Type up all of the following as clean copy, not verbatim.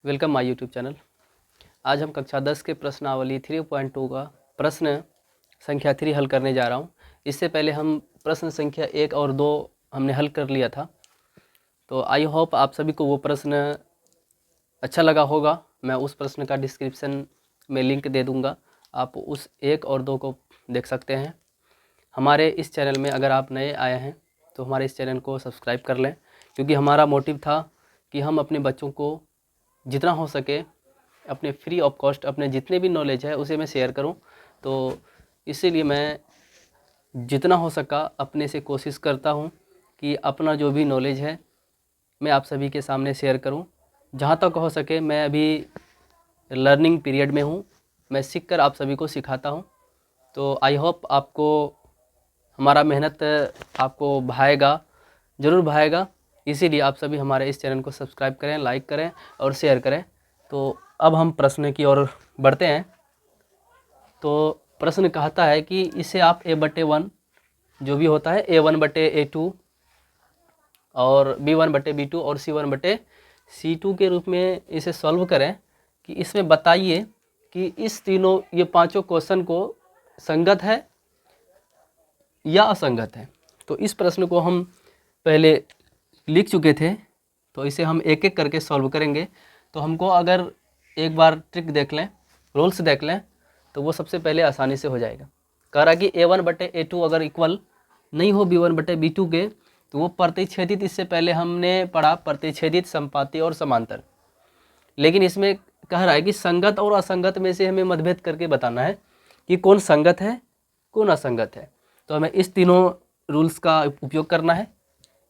Welcome my YouTube channel. आज हम कक्षा 10 के प्रश्नावली 3.2 का प्रश्न संख्या 3 हल करने जा रहा हूं। इससे पहले हम प्रश्न संख्या 1 और 2 हमने हल कर लिया था, तो आई होप आप सभी को वो प्रश्न अच्छा लगा होगा। मैं उस प्रश्न का डिस्क्रिप्शन में लिंक दे दूंगा, आप उस 1 और 2 को देख सकते हैं। हमारे इस चैनल में अगर आप नए आए हैं तो हमारे इस चैनल को सब्सक्राइब कर लें, क्योंकि हमारा मोटिव था कि हम अपने बच्चों को जितना हो सके अपने फ्री ऑफ कॉस्ट अपने जितने भी नॉलेज है उसे मैं शेयर करूं। तो इसीलिए मैं जितना हो सका अपने से कोशिश करता हूं कि अपना जो भी नॉलेज है मैं आप सभी के सामने शेयर करूं। जहां तक हो सके मैं अभी लर्निंग पीरियड में हूं, मैं सीख कर आप सभी को सिखाता हूं। तो आई होप आपको हमारा मेहनत आपको भाएगा, ज़रूर भाएगा। इसीलिए आप सभी हमारे इस चैनल को सब्सक्राइब करें, लाइक करें और शेयर करें। तो अब हम प्रश्न की ओर बढ़ते हैं। तो प्रश्न कहता है कि इसे आप a/1 जो भी होता है a1/a2 और b1/b2 और c1/c2 के रूप में इसे सॉल्व करें कि इसमें बताइए कि इस तीनों ये पांचों क्वेश्चन को संगत है या असंगत है। तो इस प्रश्न को हम पहले लिख चुके थे, तो इसे हम एक एक करके सॉल्व करेंगे। तो हमको अगर एक बार ट्रिक देख लें, रूल्स देख लें, तो वो सबसे पहले आसानी से हो जाएगा। कह रहा कि a1/a2 अगर इक्वल नहीं हो b1/b2 के, तो वो प्रतिच्छेदित, इससे पहले हमने पढ़ा प्रतिच्छेदित, संपाती और समांतर। लेकिन इसमें कह रहा है कि संगत और असंगत में से हमें मतभेद करके बताना है कि कौन संगत है कौन असंगत है। तो हमें इस तीनों रूल्स का उपयोग करना है।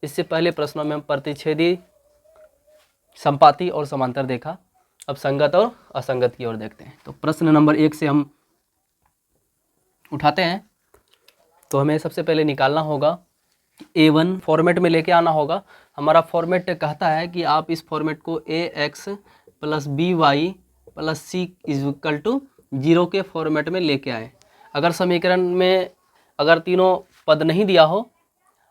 इससे पहले प्रश्नों में हम प्रतिच्छेदी, संपाती और समांतर देखा, अब संगत और असंगत की ओर देखते हैं। तो प्रश्न नंबर 1 से हम उठाते हैं। तो हमें सबसे पहले निकालना होगा a1 फॉर्मेट में लेके आना होगा। हमारा फॉर्मेट कहता है कि आप इस फॉर्मेट को ax + by + c = 0 के फॉर्मेट में लेके आए। अगर समीकरण में अगर तीनों पद नहीं दिया हो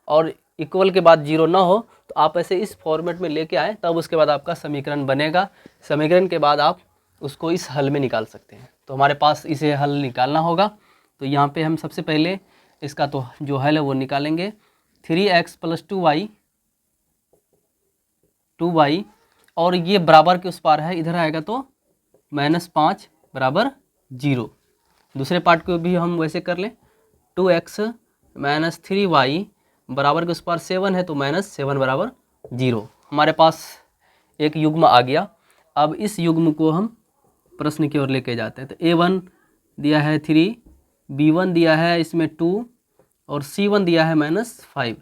और इक्वल के बाद 0 ना हो, तो आप ऐसे इस फॉर्मेट में लेके आए, तब उसके बाद आपका समीकरण बनेगा। समीकरण के बाद आप उसको इस हल में निकाल सकते हैं। तो हमारे पास इसे हल निकालना होगा। तो यहाँ पे हम सबसे पहले इसका तो जो हल है वो निकालेंगे। 3x + 2y और ये बराबर के उस पार है, इधर आएगा तो -5 = 0। दूसरे पार्ट को भी हम वैसे कर लें। 2x - 3y बराबर के उस पार 7 है, तो -7 = 0। हमारे पास एक युग्म आ गया। अब इस युग्म को हम प्रश्न की ओर लेके जाते हैं। तो a1 दिया है 3, b1 दिया है इसमें 2 और c1 दिया है -5,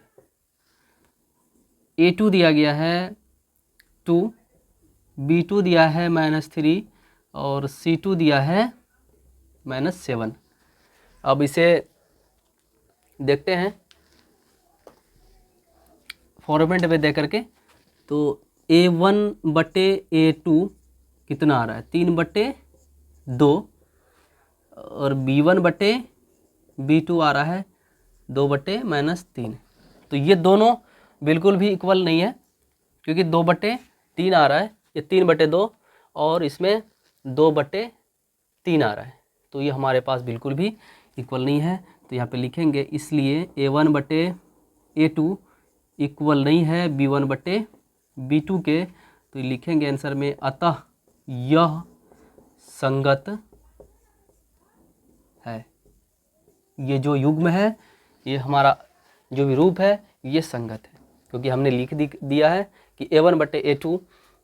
a2 दिया गया है 2, b2 दिया है -3 और c2 दिया है -7। अब इसे देखते हैं फॉर्मेट में दे करके। तो a1/a2 कितना आ रहा है, 3/2 और b1/b2 आ रहा है 2/-3। तो ये दोनों बिल्कुल भी इक्वल नहीं है, क्योंकि 2/3 आ रहा है, ये 3/2 और इसमें 2/3 आ रहा है। तो ये हमारे पास बिल्कुल भी इक्वल नहीं है। तो यहाँ पे लिखेंगे, इसलिए a1/a2 इक्वल नहीं है b1/b2 के। तो लिखेंगे आंसर में, अतः यह संगत है। ये जो युग्म है, ये हमारा जो भी रूप है, ये संगत है, क्योंकि हमने लिख दिया है कि a1/a2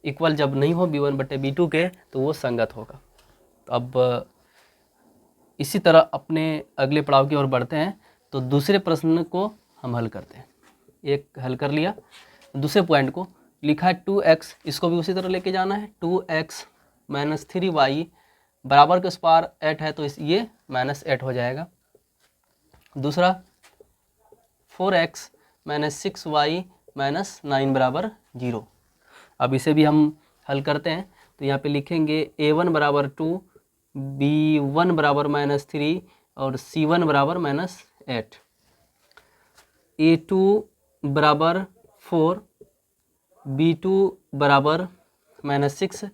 इक्वल जब नहीं हो b1/b2 के, तो वो संगत होगा। तो अब इसी तरह अपने अगले पड़ाव की ओर बढ़ते हैं। तो दूसरे प्रश्न को हम हल करते हैं। एक हल कर लिया, दूसरे पॉइंट को लिखा है 2x, इसको भी उसी तरह लेके जाना है। 2x - 3y बराबर के उस पार 8 है, तो ये -8 हो जाएगा। दूसरा 4x - 6y - 9 = 0। अब इसे भी हम हल करते हैं। तो यहाँ पे लिखेंगे a1 = 2, b1 = -3 और c1 = -8। a2 = 4, b2 = -6,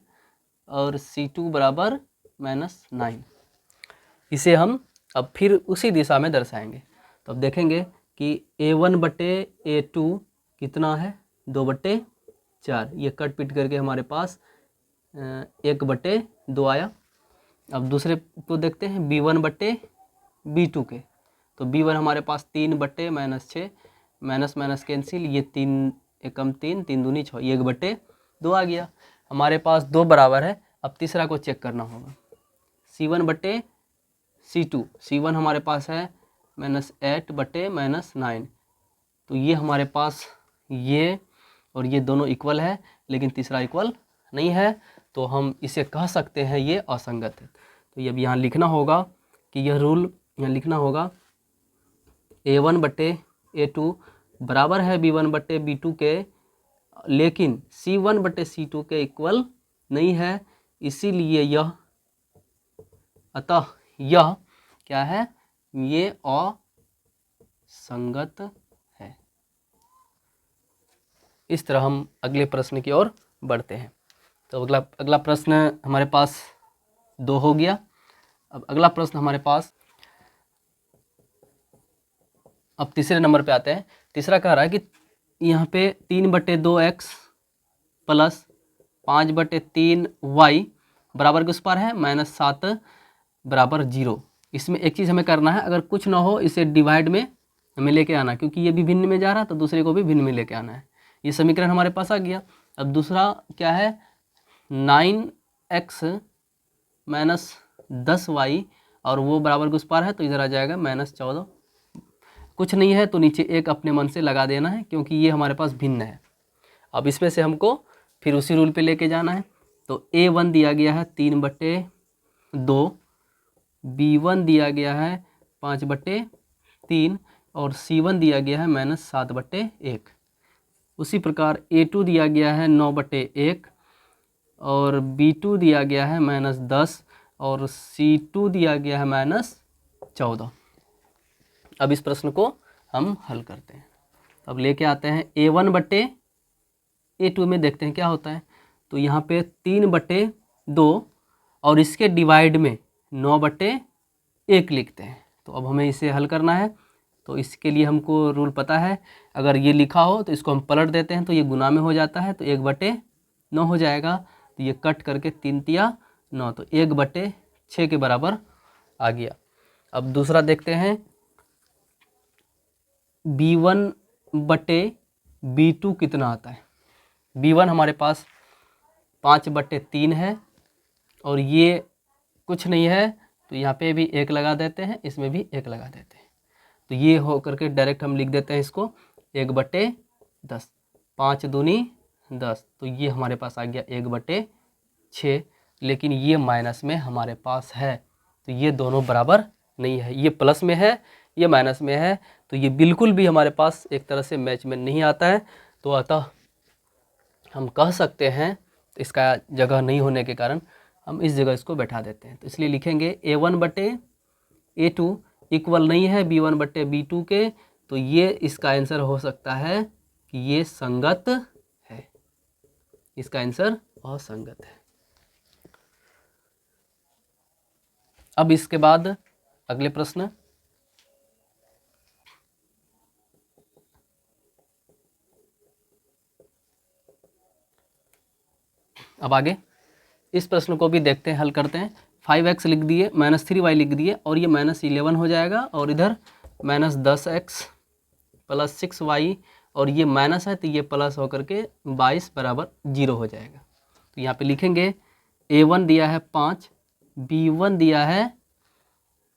और C2 बराबर -9। इसे हम अब फिर उसी दिशा में दर्शाएंगे। तो अब देखेंगे कि A1 बटे A2 कितना है, 2/4। ये कट पिट करके हमारे पास 1/2 आया। अब दूसरे को देखते हैं B1 बटे B2 के। तो B1 हमारे पास 3/-6, माइनस माइनस कैंसिल, ये 3 एकम 3, 3 दूनी 6, ये 1/2 आ गया। हमारे पास 2 बराबर है। अब तीसरा को चेक करना होगा, C1 बटे C2। C1 हमारे पास है -8/-9। तो ये हमारे पास ये और ये दोनों इक्वल है, लेकिन तीसरा इक्वल नहीं है, तो हम इसे कह सकते हैं ये असंगत है। तो ये अब यहाँ लिखना होगा कि यह रूल यहाँ लिखना होगा A1 बटे A2 बराबर है B1 बटे B2 के, लेकिन C1 बटे C2 के इक्वल नहीं है, इसीलिए यह, अतः यह क्या है, ये असंगत है। इस तरह हम अगले प्रश्न की ओर बढ़ते हैं। तो अगला प्रश्न हमारे पास 2 हो गया। अब अगला प्रश्न हमारे पास, अब तीसरे नंबर पे आते हैं। तीसरा कह रहा है कि यहाँ पे 3/2x प्लस 5/3y बराबर किस पर है, -7 बराबर 0। इसमें एक चीज़ हमें करना है, अगर कुछ ना हो इसे डिवाइड में हमें लेके आना, क्योंकि ये भी भिन्न में जा रहा है तो दूसरे को भी भिन्न में लेके आना है। ये समीकरण हमारे पास आ गया। अब दूसरा क्या है, 9x माइनस 10y और वो बराबर किस पर है, तो इधर आ जाएगा -14। कुछ नहीं है तो नीचे एक अपने मन से लगा देना है, क्योंकि ये हमारे पास भिन्न है। अब इसमें से हमको फिर उसी रूल पे लेके जाना है। तो A1 दिया गया है 3/2, B1 दिया गया है 5/3 और C1 दिया गया है -7/1। उसी प्रकार A2 दिया गया है 9/1 और B2 दिया गया है -10 और C2 दिया गया है -14। अब इस प्रश्न को हम हल करते हैं। अब लेके आते हैं A1 बटे A2 में, देखते हैं क्या होता है। तो यहाँ पे 3/2 और इसके डिवाइड में 9/1 लिखते हैं। तो अब हमें इसे हल करना है। तो इसके लिए हमको रूल पता है, अगर ये लिखा हो तो इसको हम पलट देते हैं, तो ये गुना में हो जाता है, तो 1/9 हो जाएगा। तो ये कट करके 3 तिया 9, तो 1/6 के बराबर आ गया। अब दूसरा देखते हैं, B1 बटे B2 कितना आता है। B1 हमारे पास 5/3 है और ये कुछ नहीं है, तो यहाँ पे भी 1 लगा देते हैं, इसमें भी 1 लगा देते हैं। तो ये हो करके डायरेक्ट हम लिख देते हैं इसको 1/10, 5 दूनी 10, तो ये हमारे पास आ गया 1/6। लेकिन ये माइनस में हमारे पास है, तो ये दोनों बराबर नहीं है, ये प्लस में है, ये माइनस में है, तो ये बिल्कुल भी हमारे पास एक तरह से मैच में नहीं आता है। तो अतः हम कह सकते हैं, इसका जगह नहीं होने के कारण हम इस जगह इसको बैठा देते हैं। तो इसलिए लिखेंगे A1 बटे A2 इक्वल नहीं है B1 बटे B2 के, तो ये इसका आंसर हो सकता है कि ये संगत है। इसका आंसर असंगत है। अब इसके बाद अगले प्रश्न, अब आगे इस प्रश्न को भी देखते हैं, हल करते हैं। 5x लिख दिए, -3y लिख दिए और ये -11 हो जाएगा, और इधर -10x प्लस 6y और ये माइनस है तो ये प्लस होकर के 22 बराबर 0 हो जाएगा। तो यहाँ पे लिखेंगे A1 दिया है 5, B1 दिया है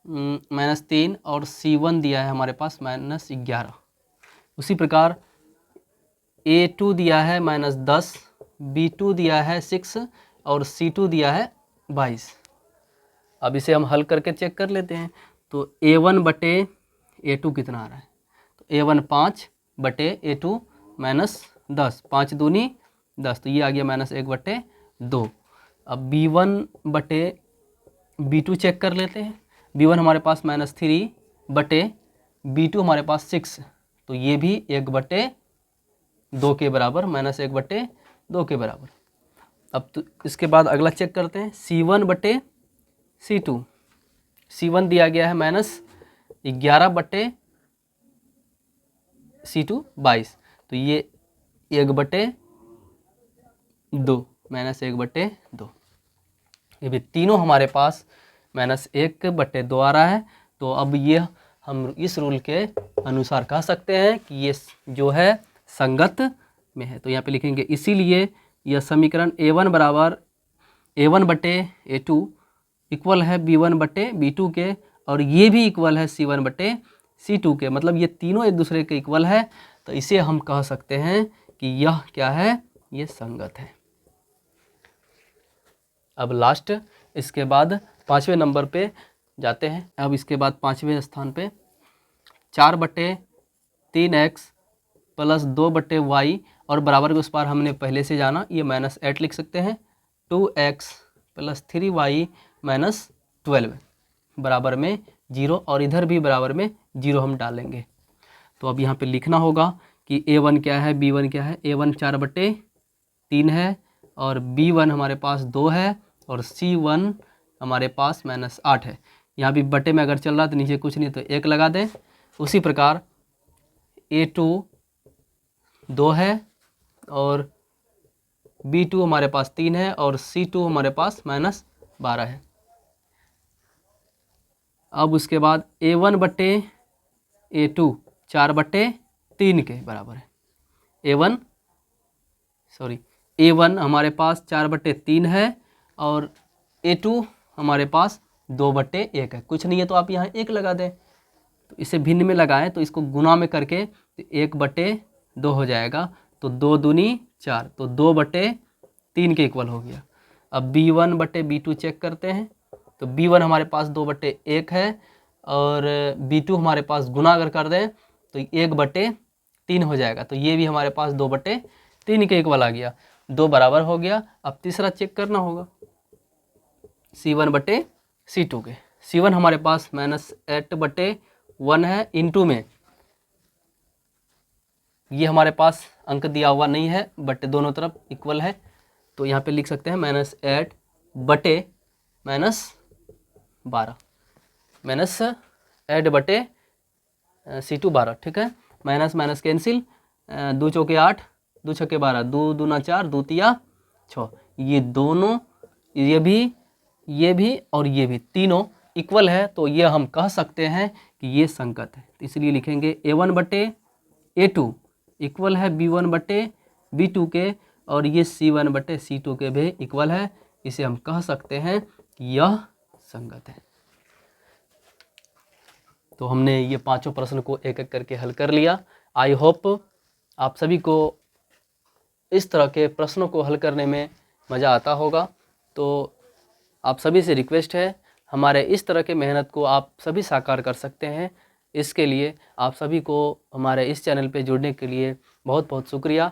-3 और C1 दिया है हमारे पास -11। उसी प्रकार A2 दिया है -10, B2 दिया है 6 और C2 दिया है 22। अब इसे हम हल करके चेक कर लेते हैं। तो A1 बटे A2 कितना आ रहा है, तो A1 5 बटे A2 -10, 5 दूनी 10, तो ये आ गया -1/2। अब B1 बटे B2 चेक कर लेते हैं। B1 हमारे पास -3 बटे B2 हमारे पास 6, तो ये भी 1/2 के बराबर, -1/2 के बराबर। अब तो इसके बाद अगला चेक करते हैं, C1 बटे C2। C1 दिया गया है -11 बटे C2 22, तो ये 1/2 -1/2। ये भी तीनों हमारे पास -1/2 आ रहा है। तो अब ये हम इस रूल के अनुसार कह सकते हैं कि ये जो है संगत में है। तो यहाँ पे लिखेंगे इसीलिए यह समीकरण A1 बराबर A1 बटे A2 इक्वल है B1 बटे B2 के, और ये भी इक्वल है C1 बटे C2 के। मतलब ये तीनों एक दूसरे के इक्वल है, तो इसे हम कह सकते हैं कि यह क्या है, ये संगत है। अब लास्ट इसके बाद 5वें नंबर पे जाते हैं। अब इसके बाद 5वें स्थान पे 4/3x प्लस 2/y और बराबर के उस पार हमने पहले से जाना, ये -8 लिख सकते हैं। 2x प्लस 3y माइनस 12 बराबर में 0, और इधर भी बराबर में 0 हम डालेंगे। तो अब यहाँ पे लिखना होगा कि A1 क्या है, B1 क्या है। A1 4/3 है, और B1 हमारे पास 2 है, और C1 हमारे पास -8 है। यहाँ भी बटे में अगर चल रहा तो नीचे कुछ नहीं तो 1 लगा दें। उसी प्रकार A2 2 है, और B2 हमारे पास 3 है, और C2 हमारे पास -12 है। अब उसके बाद A1 बटे A2 4/3 के बराबर है। A1 हमारे पास 4/3 है, और A2 हमारे पास 2/1 है। कुछ नहीं है तो आप यहाँ 1 लगा दें। तो इसे भिन्न में लगाएं तो इसको गुना में करके 1/2 हो जाएगा। तो 2 दूनी 4, तो 2/3 के इक्वल हो गया। अब B1 बटे B2 चेक करते हैं। तो B1 हमारे पास 2/1 है, और B2 हमारे पास गुना अगर कर दें तो 1/3 हो जाएगा। तो ये भी हमारे पास 2/3 के इक्वल आ गया, 2 बराबर हो गया। अब तीसरा चेक करना होगा C1 बटे C2 के। C1 हमारे पास -8/1 है, इंटू में ये हमारे पास अंक दिया हुआ नहीं है, बट दोनों तरफ इक्वल है। तो यहाँ पे लिख सकते हैं -8 बटे -12, -8 बटे C2 12, ठीक है। माइनस माइनस कैंसिल, 2 चौके 8, 2 छक्के 12, 2 दूना 4, 2 तिया 6। ये दोनों, ये भी और ये भी तीनों इक्वल है। तो ये हम कह सकते हैं कि ये संगत है। तो इसलिए लिखेंगे A1 बटे A2 इक्वल है B1 बटे B2 के, और ये C1 बटे C2 के भी इक्वल है। इसे हम कह सकते हैं कि यह संगत है। तो हमने ये पांचों प्रश्न को एक एक करके हल कर लिया। आई होप आप सभी को इस तरह के प्रश्नों को हल करने में मज़ा आता होगा। तो आप सभी से रिक्वेस्ट है, हमारे इस तरह के मेहनत को आप सभी साकार कर सकते हैं। इसके लिए आप सभी को हमारे इस चैनल पे जुड़ने के लिए बहुत बहुत शुक्रिया।